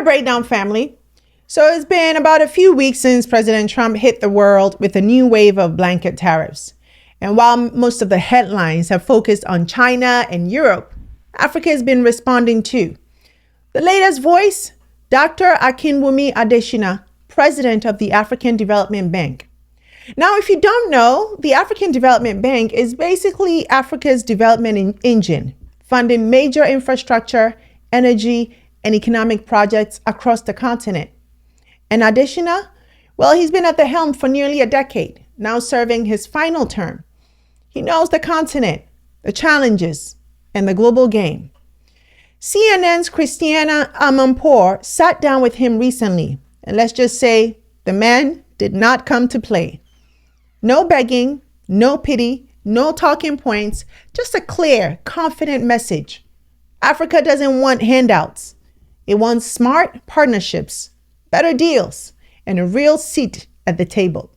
Breakdown family. So it's been about a few weeks since President Trump hit the world with a new wave of blanket tariffs. And while most of the headlines have focused on China and Europe, Africa has been responding too. The latest voice, Dr. Akinwumi Adesina, president of the African Development Bank. Now, if you don't know, the African Development Bank is basically Africa's development engine, funding major infrastructure, energy, and economic projects across the continent. And Adesina, well, he's been at the helm for nearly a decade, now serving his final term. He knows the continent, the challenges, and the global game. CNN's Christiana Amanpour sat down with him recently, and let's just say the man did not come to play. No begging, no pity, no talking points, just a clear, confident message. Africa doesn't want handouts. It wants smart partnerships, better deals, and a real seat at the table.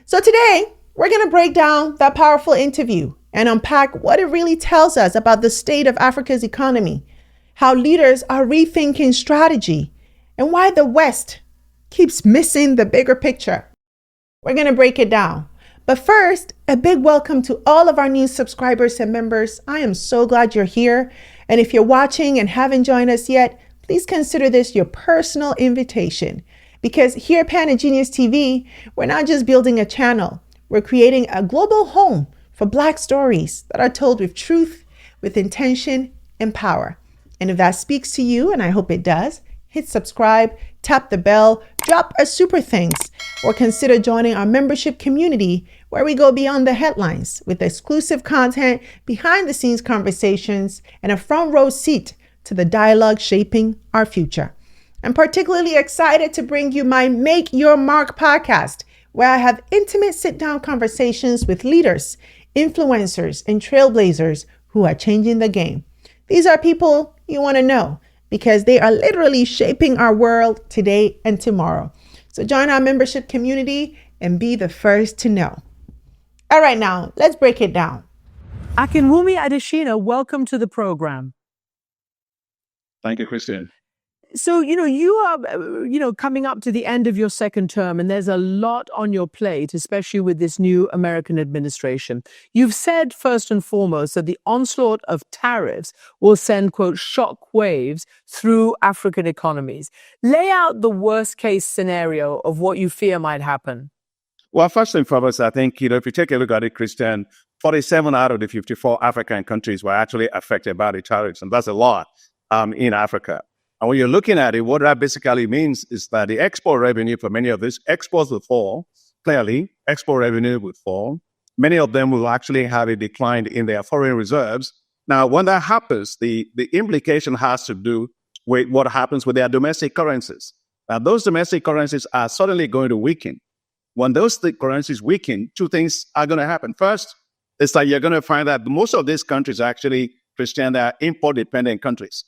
So today, we're going to break down that powerful interview and unpack what it really tells us about the state of Africa's economy, how leaders are rethinking strategy, and why the West keeps missing the bigger picture. We're going to break it down. But first, a big welcome to all of our new subscribers and members. I am so glad you're here. And if you're watching and haven't joined us yet, please consider this your personal invitation. Because here at Panagenius TV, we're not just building a channel. We're creating a global home for Black stories that are told with truth, with intention, and power. And if that speaks to you, and I hope it does, hit subscribe, tap the bell, drop a super thanks, or consider joining our membership community where we go beyond the headlines with exclusive content, behind the scenes conversations, and a front row seat to the dialogue shaping our future. I'm particularly excited to bring you my Make Your Mark podcast, where I have intimate sit-down conversations with leaders, influencers, and trailblazers who are changing the game. These are people you want to know because they are literally shaping our world today and tomorrow. So join our membership community and be the first to know. All right, now let's break it down. Akinwumi Adesina, welcome to the program. Thank you, Christian. So, you are, coming up to the end of your second term, and there's a lot on your plate, especially with this new American administration. You've said, first and foremost, that the onslaught of tariffs will send, quote, shock waves through African economies. Lay out the worst case scenario of what you fear might happen. Well, first and foremost, I think, if you take a look at it, Christian, 47 out of the 54 African countries were actually affected by the tariffs, and that's a lot in Africa. And when you're looking at it, what that basically means is that the export revenue for many of these exports will fall. Clearly, export revenue will fall. Many of them will actually have a decline in their foreign reserves. Now, when that happens, the implication has to do with what happens with their domestic currencies. Now, those domestic currencies are suddenly going to weaken. When those currencies weaken, two things are going to happen. First, it's that you're going to find that most of these countries actually, Christian, they are import-dependent countries.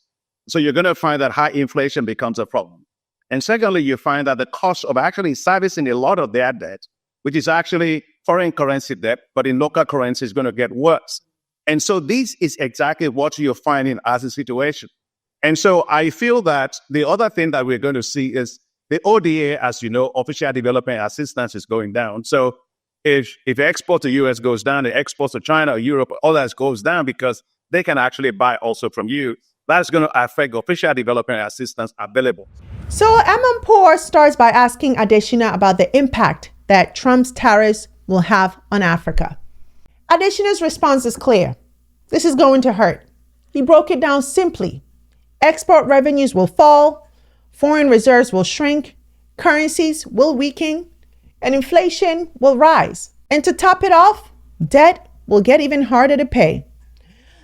So you're going to find that high inflation becomes a problem. And secondly, you find that the cost of actually servicing a lot of their debt, which is actually foreign currency debt, but in local currency, is going to get worse. And so this is exactly what you're finding as a situation. And so I feel that the other thing that we're going to see is the ODA, as you know, official development assistance, is going down. So if export to US goes down, the export to China or Europe, all that goes down because they can actually buy also from you. That's going to affect official development assistance available. So Amanpour starts by asking Adesina about the impact that Trump's tariffs will have on Africa. Adesina's response is clear. This is going to hurt. He broke it down simply. Export revenues will fall, foreign reserves will shrink, currencies will weaken, and inflation will rise. And to top it off, debt will get even harder to pay.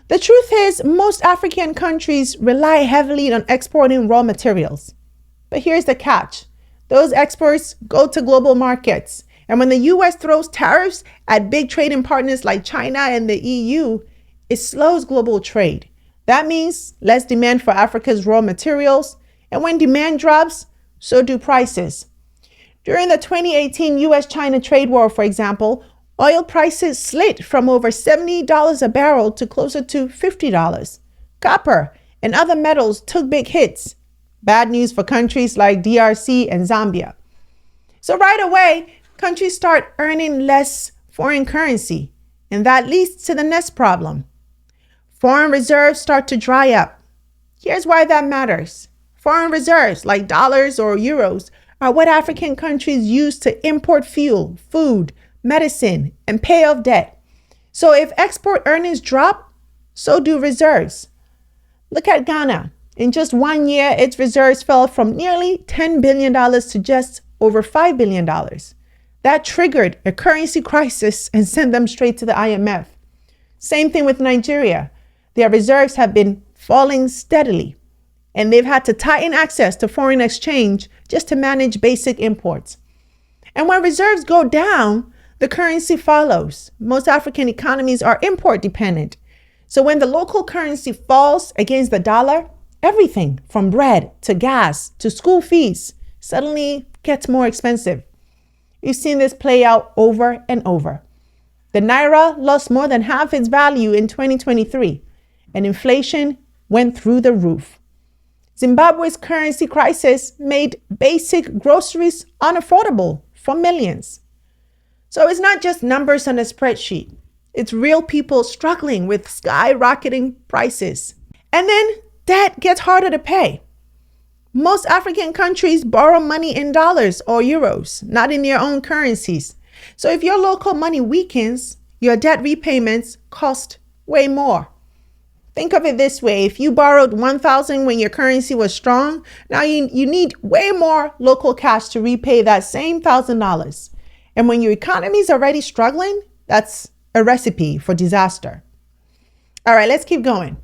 The truth is, most African countries rely heavily on exporting raw materials. But here's the catch. Those exports go to global markets. And when the US throws tariffs at big trading partners like China and the EU, it slows global trade. That means less demand for Africa's raw materials. And when demand drops, so do prices. During the 2018 US-China trade war, for example, oil prices slid from over $70 a barrel to closer to $50. Copper and other metals took big hits. Bad news for countries like DRC and Zambia. So right away, countries start earning less foreign currency, and that leads to the next problem. Foreign reserves start to dry up. Here's why that matters. Foreign reserves, like dollars or euros, are what African countries use to import fuel, food, medicine, and pay off debt. So if export earnings drop, so do reserves. Look at Ghana. In just 1 year, its reserves fell from nearly $10 billion to just over $5 billion. That triggered a currency crisis and sent them straight to the IMF. Same thing with Nigeria. Their reserves have been falling steadily, and they've had to tighten access to foreign exchange just to manage basic imports. And when reserves go down, the currency follows. Most African economies are import dependent. So when the local currency falls against the dollar, everything from bread to gas to school fees suddenly gets more expensive. You've seen this play out over and over. The Naira lost more than half its value in 2023, and inflation went through the roof. Zimbabwe's currency crisis made basic groceries unaffordable for millions. So it's not just numbers on a spreadsheet. It's real people struggling with skyrocketing prices. And then debt gets harder to pay. Most African countries borrow money in dollars or euros, not in their own currencies. So if your local money weakens, your debt repayments cost way more. Think of it this way. If you borrowed 1,000 when your currency was strong, now you need way more local cash to repay that same $1,000. And when your economy is already struggling, that's a recipe for disaster. All right, let's keep going.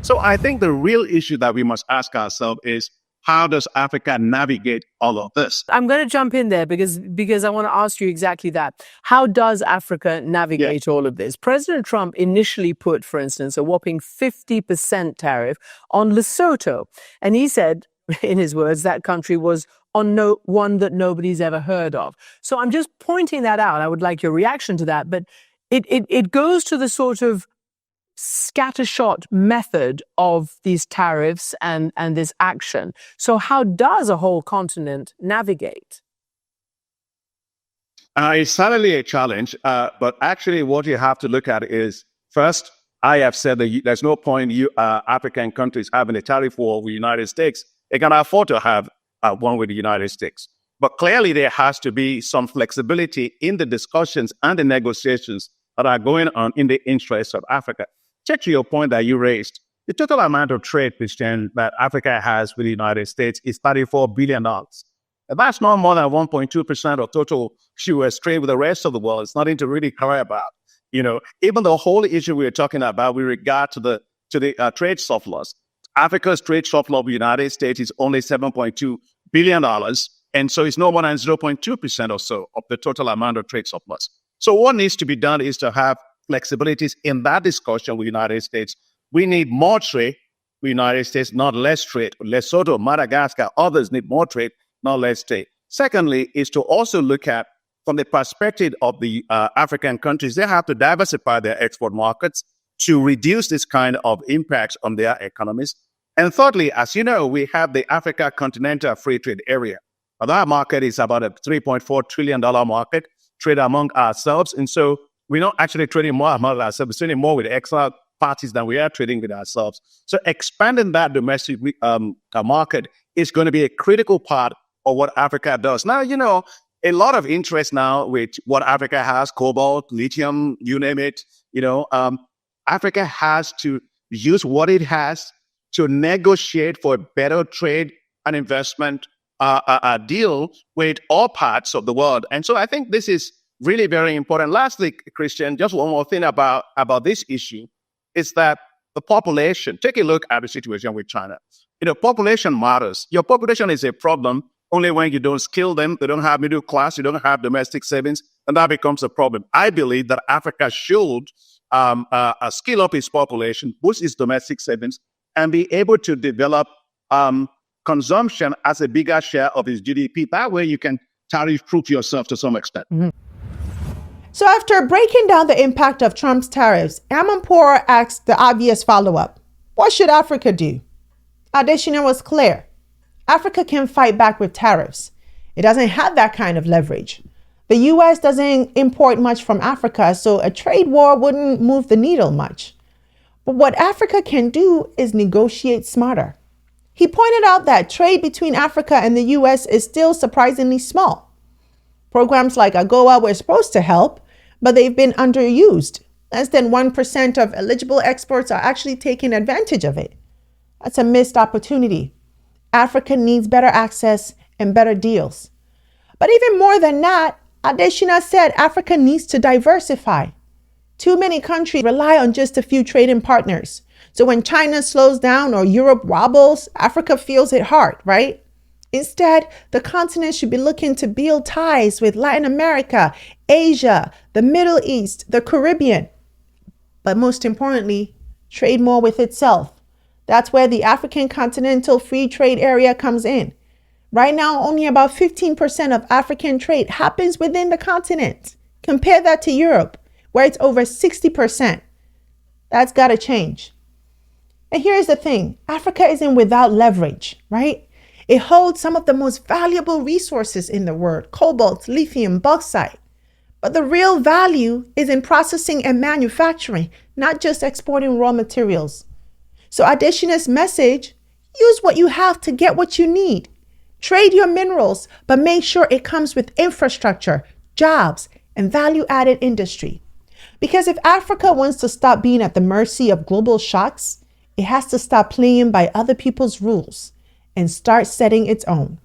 So I think the real issue that we must ask ourselves is, how does Africa navigate all of this? I'm going to jump in there because I want to ask you exactly that. How does Africa navigate all of this? President Trump initially put, for instance, a whopping 50% tariff on Lesotho. And he said, in his words, that country was on one that nobody's ever heard of. So I'm just pointing that out. I would like your reaction to that. But it goes to the sort of scattershot method of these tariffs and this action. So how does a whole continent navigate? It's certainly a challenge, but actually what you have to look at is, first, I have said that there's no point African countries having a tariff war with the United States. They can afford to have one with the United States. But clearly there has to be some flexibility in the discussions and the negotiations that are going on in the interest of Africa. Check to your point that you raised. The total amount of trade, Christian, that Africa has with the United States is $34 billion. And that's not more than 1.2% of total US trade with the rest of the world. It's nothing to really cry about. You know, even the whole issue we're talking about with regard to the trade surplus, Africa's trade surplus with the United States is only $7.2 billion. And so it's no more than 0.2% or so of the total amount of trade surplus. So what needs to be done is to have flexibilities in that discussion with the United States. We need more trade with the United States, not less trade. Lesotho, Madagascar, others need more trade, not less trade. Secondly, is to also look at, from the perspective of the African countries, they have to diversify their export markets to reduce this kind of impacts on their economies. And thirdly, as you know, we have the Africa Continental Free Trade Area. Now, that market is about a $3.4 trillion market, trade among ourselves. And so we're not actually trading more among ourselves, we're trading more with external parties than we are trading with ourselves. So expanding that domestic market is going to be a critical part of what Africa does. Now, you know, a lot of interest now with what Africa has, cobalt, lithium, you name it. You know, Africa has to use what it has to negotiate for a better trade and investment deal with all parts of the world. And so I think this is really very important. Lastly, Christian, just one more thing about this issue is that the population, take a look at the situation with China. You know, population matters. Your population is a problem only when you don't skill them, they don't have middle class, you don't have domestic savings, and that becomes a problem. I believe that Africa should skill up its population, boost its domestic savings, and be able to develop consumption as a bigger share of its GDP. That way you can tariff-proof yourself to some extent. Mm-hmm. So after breaking down the impact of Trump's tariffs, Amanpour asked the obvious follow-up. What should Africa do? Adesina was clear. Africa can fight back with tariffs. It doesn't have that kind of leverage. The US doesn't import much from Africa, so a trade war wouldn't move the needle much. But what Africa can do is negotiate smarter. He pointed out that trade between Africa and the US is still surprisingly small. Programs like AGOA were supposed to help, but they've been underused. Less than 1% of eligible exports are actually taking advantage of it. That's a missed opportunity. Africa needs better access and better deals. But even more than that, Adesina said Africa needs to diversify. Too many countries rely on just a few trading partners. So when China slows down or Europe wobbles, Africa feels it hard, right? Instead, the continent should be looking to build ties with Latin America, Asia, the Middle East, the Caribbean. But most importantly, trade more with itself. That's where the African Continental Free Trade Area comes in. Right now, only about 15% of African trade happens within the continent. Compare that to Europe, where it's over 60%. That's got to change. And here's the thing, Africa isn't without leverage, right? It holds some of the most valuable resources in the world, cobalt, lithium, bauxite. But the real value is in processing and manufacturing, not just exporting raw materials. So Adesina's message, use what you have to get what you need. Trade your minerals, but make sure it comes with infrastructure, jobs, and value-added industry. Because if Africa wants to stop being at the mercy of global shocks, it has to stop playing by other people's rules and start setting its own.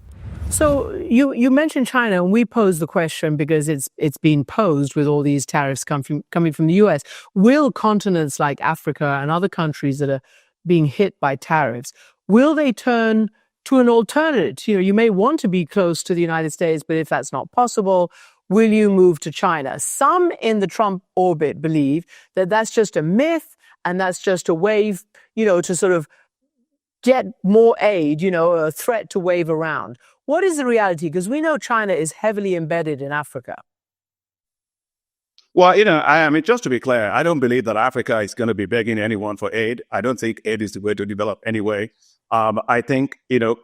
So you mentioned China, and we posed the question because it's been posed with all these tariffs coming from the US. Will continents like Africa and other countries that are being hit by tariffs, will they turn to an alternative? You may want to be close to the United States, but if that's not possible, will you move to China? Some in the Trump orbit believe that that's just a myth and that's just a wave, to sort of get more aid, a threat to wave around. What is the reality? Because we know China is heavily embedded in Africa. Well, I mean, just to be clear, I don't believe that Africa is going to be begging anyone for aid. I don't think aid is the way to develop anyway. I think,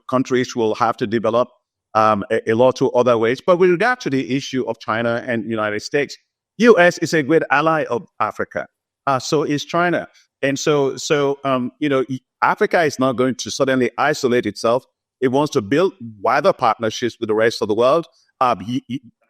countries will have to develop a lot of other ways. But with regard to the issue of China and the United States, U.S. is a great ally of Africa. So is China. And so Africa is not going to suddenly isolate itself. It wants to build wider partnerships with the rest of the world.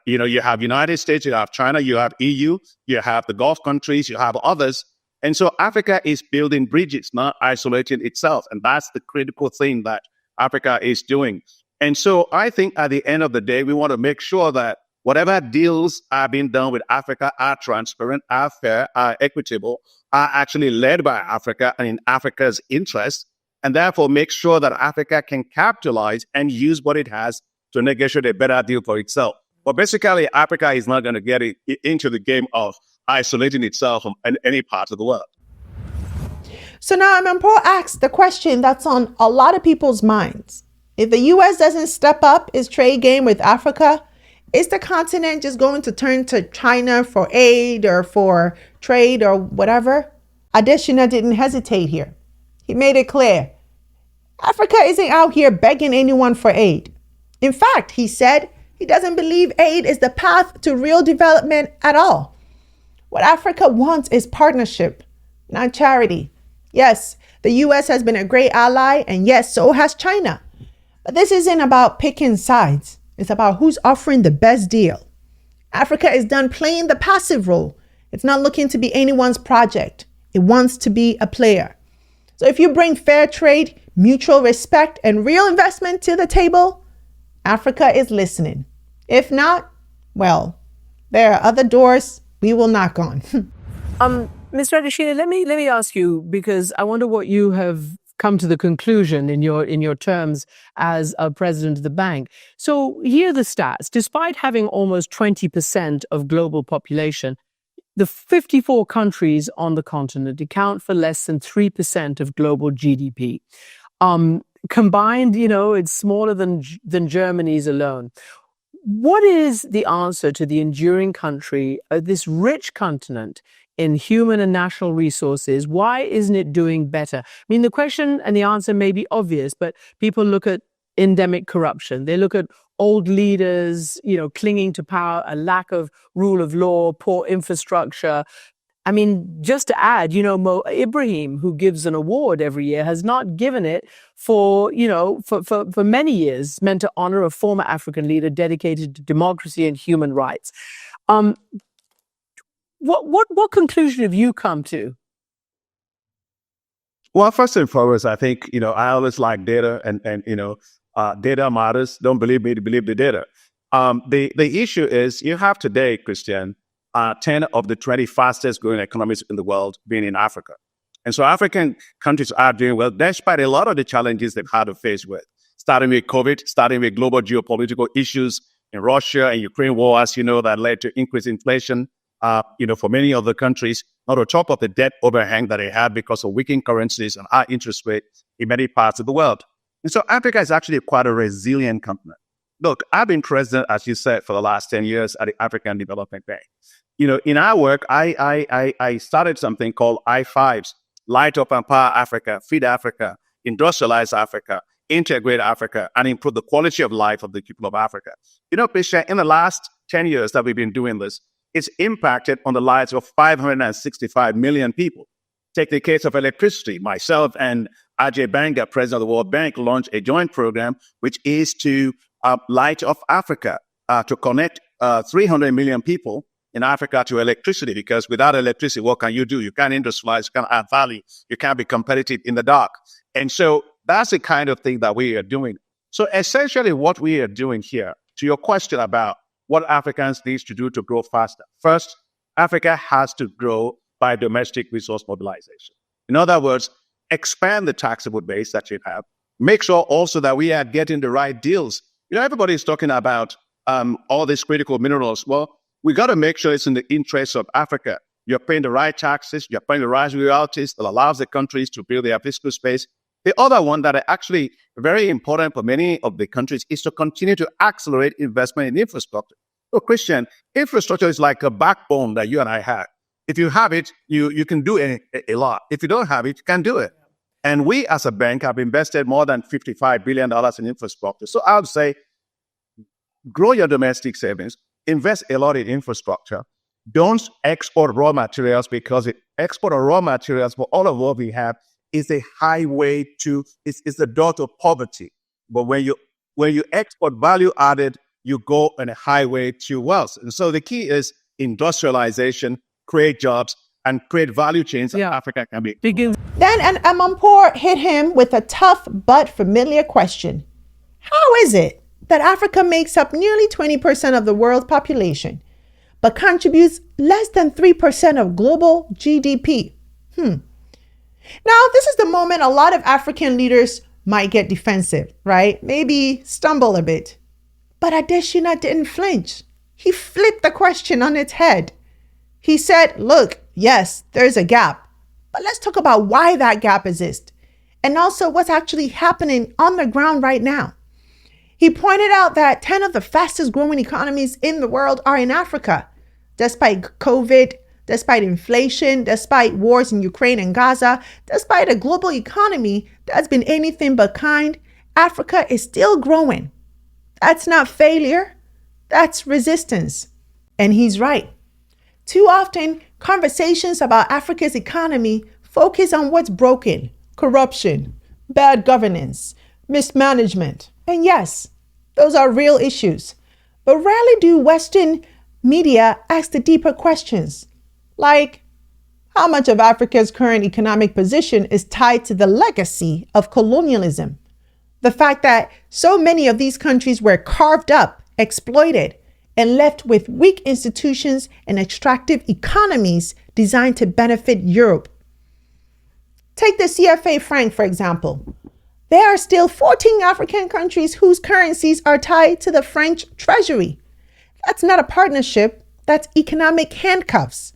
You have United States, you have China, you have EU, you have the Gulf countries, you have others. And so Africa is building bridges, not isolating itself. And that's the critical thing that Africa is doing. And so I think at the end of the day, we want to make sure that whatever deals are being done with Africa are transparent, are fair, are equitable, are actually led by Africa and in Africa's interest, and therefore make sure that Africa can capitalize and use what it has to negotiate a better deal for itself. But basically, Africa is not going to get into the game of isolating itself from any part of the world. So now I'm going to ask the question that's on a lot of people's minds. If the U.S. doesn't step up its trade game with Africa, is the continent just going to turn to China for aid or for trade or whatever? Adesina didn't hesitate here. He made it clear. Africa isn't out here begging anyone for aid. In fact, he said he doesn't believe aid is the path to real development at all. What Africa wants is partnership, not charity. Yes, the U.S. has been a great ally, and yes, so has China. But this isn't about picking sides. It's about who's offering the best deal. Africa is done playing the passive role. It's not looking to be anyone's project. It wants to be a player. So if you bring fair trade, mutual respect, and real investment to the table, Africa is listening. If not, well, there are other doors we will knock on. Mr. Adesina, let me ask you, because I wonder what you have come to the conclusion in your terms as a president of the bank. So here are the stats. Despite having almost 20% of global population, the 54 countries on the continent account for less than 3% of global GDP. Combined, it's smaller than Germany's alone. What is the answer to the enduring country, this rich continent in human and national resources? Why isn't it doing better? I mean, the question and the answer may be obvious, but people look at endemic corruption. They look at old leaders, clinging to power, a lack of rule of law, poor infrastructure. I mean, just to add, Mo Ibrahim, who gives an award every year, has not given it for many years, meant to honor a former African leader dedicated to democracy and human rights. What conclusion have you come to? Well, first and foremost, I think, I always like data and data matters. Don't believe me, believe the data. The issue is you have today, Christian, 10 of the 20 fastest growing economies in the world being in Africa. And so African countries are doing well, despite a lot of the challenges they've had to face with, starting with COVID, starting with global geopolitical issues in Russia and Ukraine war, as you know, that led to increased inflation, for many of the countries, not on top of the debt overhang that they had because of weakening currencies and high interest rates in many parts of the world. And so Africa is actually quite a resilient continent. Look, I've been president, as you said, for the last 10 years at the African Development Bank. In our work, I started something called I5s, Light Up and Power Africa, Feed Africa, Industrialize Africa, Integrate Africa, and improve the quality of life of the people of Africa. Christian, in the last 10 years that we've been doing this, it's impacted on the lives of 565 million people. Take the case of electricity. Myself and Ajay Banga, president of the World Bank, launched a joint program, which is to Light Up Africa, to connect 300 million people in Africa to electricity, because without electricity, what can you do? You can't industrialize, you can't add value, you can't be competitive in the dark. And so that's the kind of thing that we are doing. So essentially what we are doing here, to your question about what Africans need to do to grow faster. First, Africa has to grow by domestic resource mobilization. In other words, expand the taxable base that you have. Make sure also that we are getting the right deals. Everybody is talking about all these critical minerals. Well, we got to make sure it's in the interest of Africa. You're paying the right taxes, you're paying the right royalties that allows the countries to build their fiscal space. The other one that are actually very important for many of the countries is to continue to accelerate investment in infrastructure. So, Christian, infrastructure is like a backbone that you and I have. If you have it, you can do a lot. If you don't have it, you can't do it. And we as a bank have invested more than $55 billion in infrastructure. So I would say, grow your domestic savings, invest a lot in infrastructure. Don't export raw materials, because export of raw materials for all of what we have is a highway to, it's the door to poverty. But when you export value added, you go on a highway to wealth. And so the key is industrialization, create jobs, and create value chains that Africa can be. Then an Amanpour hit him with a tough but familiar question. How is it that Africa makes up nearly 20% of the world's population, but contributes less than 3% of global GDP? Now, this is the moment a lot of African leaders might get defensive, right? Maybe stumble a bit. But Adesina didn't flinch. He flipped the question on its head. He said, look, yes, there's a gap, but let's talk about why that gap exists, and also what's actually happening on the ground right now. He pointed out that 10 of the fastest growing economies in the world are in Africa. Despite COVID, despite inflation, despite wars in Ukraine and Gaza, despite a global economy that's been anything but kind, Africa is still growing. That's not failure, that's resistance. And he's right. Too often, conversations about Africa's economy focus on what's broken: corruption, bad governance, mismanagement. And yes, those are real issues. But rarely do Western media ask the deeper questions, like how much of Africa's current economic position is tied to the legacy of colonialism? The fact that so many of these countries were carved up, exploited, and left with weak institutions and extractive economies designed to benefit Europe. Take the CFA franc, for example. There are still 14 African countries whose currencies are tied to the French treasury. That's not a partnership, that's economic handcuffs.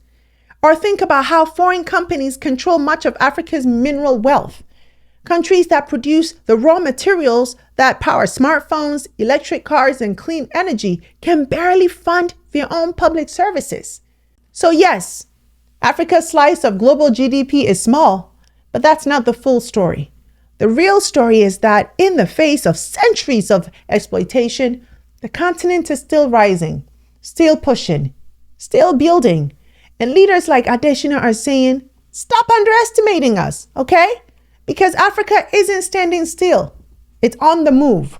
Or think about how foreign companies control much of Africa's mineral wealth. Countries that produce the raw materials that power smartphones, electric cars, and clean energy can barely fund their own public services. So yes, Africa's slice of global GDP is small, but that's not the full story. The real story is that in the face of centuries of exploitation, the continent is still rising, still pushing, still building. And leaders like Adesina are saying, stop underestimating us, okay? Because Africa isn't standing still. It's on the move.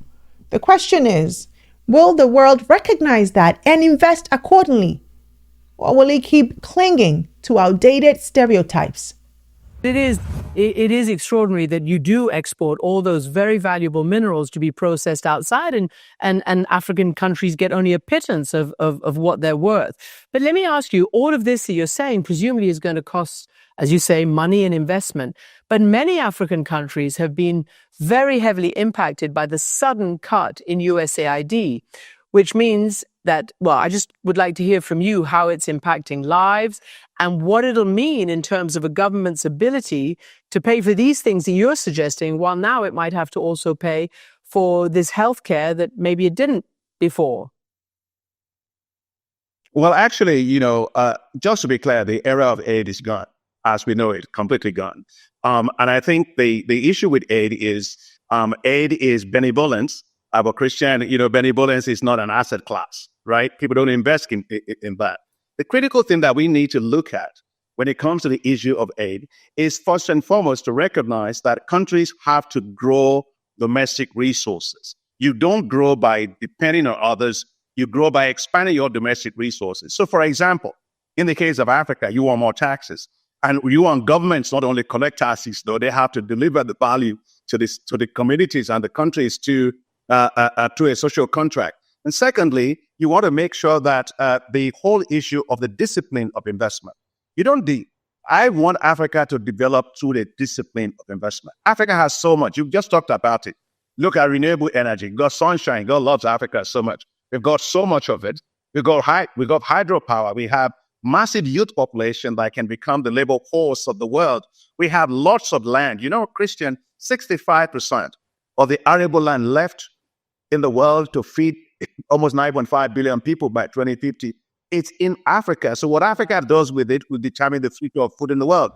The question is, will the world recognize that and invest accordingly? Or will it keep clinging to outdated stereotypes? It is extraordinary that you do export all those very valuable minerals to be processed outside, and African countries get only a pittance of what they're worth. But let me ask you, all of this that you're saying presumably is going to cost, as you say, money and investment. But many African countries have been very heavily impacted by the sudden cut in USAID, which means that, well, I just would like to hear from you how it's impacting lives and what it'll mean in terms of a government's ability to pay for these things that you're suggesting, while now it might have to also pay for this healthcare that maybe it didn't before. Well, actually, just to be clear, the era of aid is gone, as we know it, completely gone. And I think the issue with aid is benevolence. But Christian, benevolence is not an asset class, right? People don't invest in that. The critical thing that we need to look at when it comes to the issue of aid is first and foremost to recognize that countries have to grow domestic resources. You don't grow by depending on others. You grow by expanding your domestic resources. So, for example, in the case of Africa, you want more taxes. And you want governments not only collect taxes, though, they have to deliver the value to the communities and the countries to a social contract. And secondly, you want to make sure that the whole issue of the discipline of investment, I want Africa to develop through the discipline of investment. Africa has so much. You just talked about it. Look at renewable energy. God sunshine. God loves Africa so much. We've got so much of it. We've got hydropower. We have massive youth population that can become the labor force of the world. We have lots of land. Christian, 65% of the arable land left in the world to feed almost 9.5 billion people by 2050. It's in Africa. So what Africa does with it will determine the future of food in the world.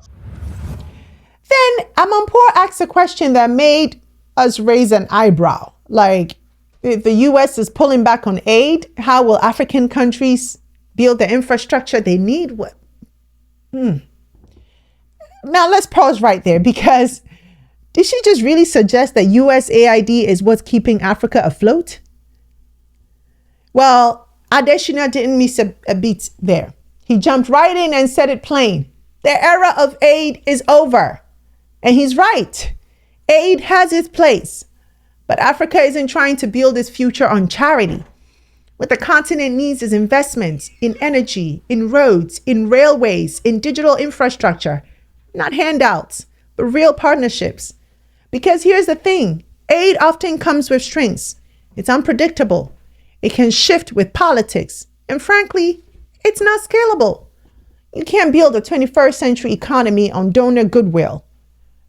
Then Amanpour asked a question that made us raise an eyebrow. Like, if the U.S. is pulling back on aid, how will African countries build the infrastructure they need? Now let's pause right there, because did she just really suggest that USAID is what's keeping Africa afloat? Well, Adesina didn't miss a beat there. He jumped right in and said it plain. The era of aid is over. And he's right. Aid has its place. But Africa isn't trying to build its future on charity. What the continent needs is investments in energy, in roads, in railways, in digital infrastructure. Not handouts, but real partnerships. Because here's the thing, aid often comes with strings. It's unpredictable. It can shift with politics. And frankly, it's not scalable. You can't build a 21st century economy on donor goodwill.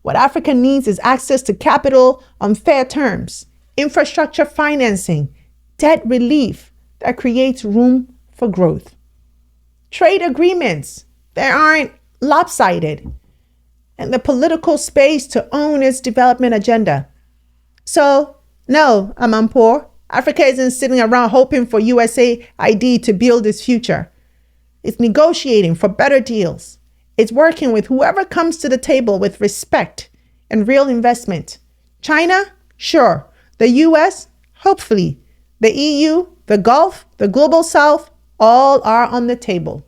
What Africa needs is access to capital on fair terms, infrastructure financing, debt relief that creates room for growth. Trade agreements that aren't lopsided, and the political space to own its development agenda. So, no, Amanpour, Africa isn't sitting around hoping for USAID to build its future. It's negotiating for better deals. It's working with whoever comes to the table with respect and real investment. China? Sure. The US? Hopefully. The EU, the Gulf, the Global South, all are on the table.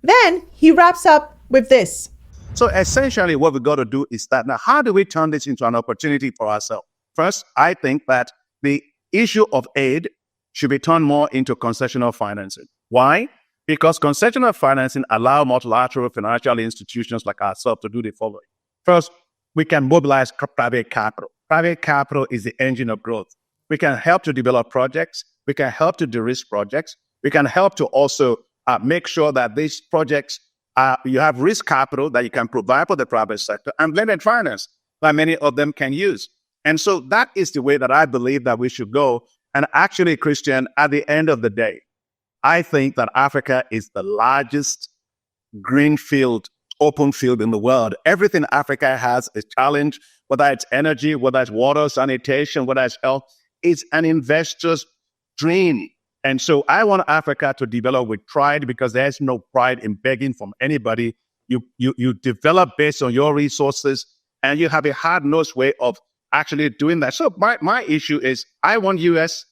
Then he wraps up with this. So essentially what we've got to do is that now, how do we turn this into an opportunity for ourselves? First, I think that the issue of aid should be turned more into concessional financing. Why? Because concessional financing allows multilateral financial institutions like ourselves to do the following. First, we can mobilize private capital. Private capital is the engine of growth. We can help to develop projects. We can help to de-risk projects. We can help to also make sure that these projects, you have risk capital that you can provide for the private sector, and blended finance that many of them can use. And so that is the way that I believe that we should go. And actually, Christian, at the end of the day, I think that Africa is the largest greenfield, open field in the world. Everything Africa has is challenged, whether it's energy, whether it's water, sanitation, whether it's health. It's an investor's dream. And so I want Africa to develop with pride, because there's no pride in begging from anybody. You develop based on your resources, and you have a hard-nosed way of actually doing that. So my issue is, I want US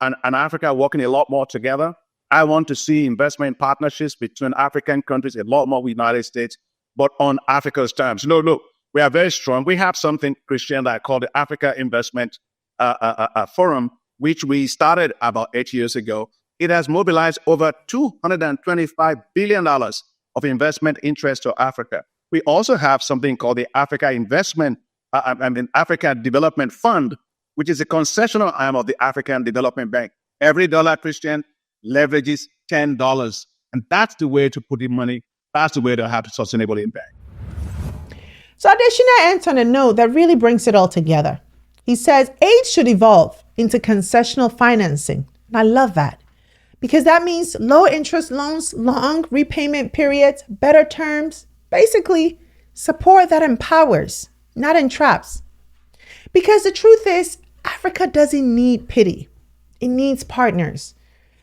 and Africa working a lot more together. I want to see investment partnerships between African countries a lot more with the United States, but on Africa's terms. Look, we are very strong. We have something, Christian, that I call the Africa Investment Forum, which we started about 8 years ago. It has mobilized over $225 billion of investment interest to Africa. We also have something called the Africa Africa Development Fund, which is a concessional arm of the African Development Bank. Every dollar, Christian, leverages $10. And that's the way to put in money. That's the way to have sustainable impact. So Adesina ends on a note that really brings it all together. He says aid should evolve into concessional financing. And I love that, because that means low interest loans, long repayment periods, better terms, basically support that empowers, not entraps. Because the truth is, Africa doesn't need pity. It needs partners.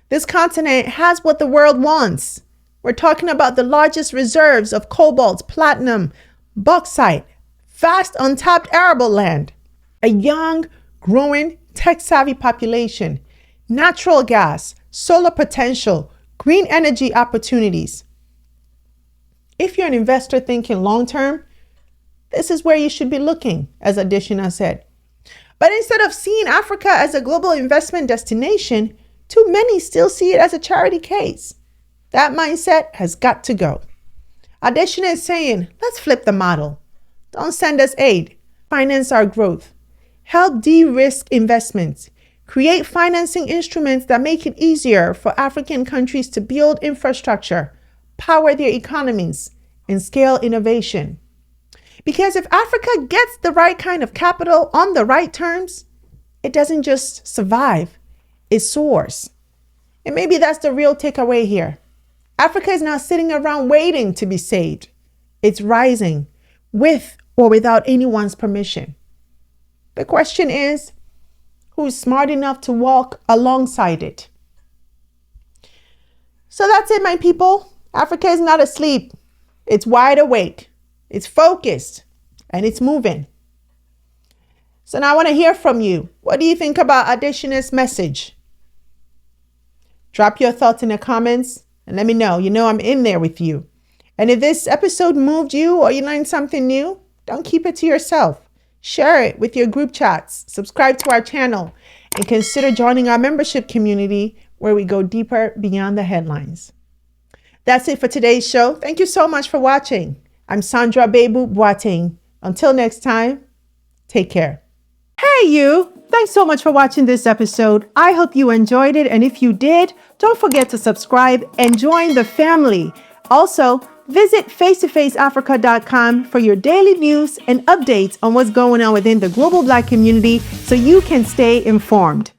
This continent has what the world wants. We're talking about the largest reserves of cobalt, platinum, bauxite, vast untapped arable land, a young, growing, tech-savvy population, natural gas, solar potential, green energy opportunities. If you're an investor thinking long-term, this is where you should be looking, as Adesina said. But instead of seeing Africa as a global investment destination, too many still see it as a charity case. That mindset has got to go. Adesina is saying, let's flip the model. Don't send us aid. Finance our growth. Help de-risk investments. Create financing instruments that make it easier for African countries to build infrastructure, power their economies, and scale innovation. Because if Africa gets the right kind of capital on the right terms, it doesn't just survive, it soars. And maybe that's the real takeaway here. Africa is not sitting around waiting to be saved. It's rising, with or without anyone's permission. The question is, who's smart enough to walk alongside it? So that's it, my people. Africa is not asleep. It's wide awake. It's focused. And it's moving. So now I want to hear from you. What do you think about Adesina's message? Drop your thoughts in the comments and let me know. You know I'm in there with you. And if this episode moved you or you learned something new, don't keep it to yourself. Share it with your group chats. Subscribe to our channel and consider joining our membership community where we go deeper beyond the headlines. That's it for today's show. Thank you so much for watching. I'm Sandra Babu-Boateng. Until next time, take care. Hey you! Thanks so much for watching this episode. I hope you enjoyed it, and if you did, don't forget to subscribe and join the family. Also, visit face2faceafrica.com for your daily news and updates on what's going on within the global Black community so you can stay informed.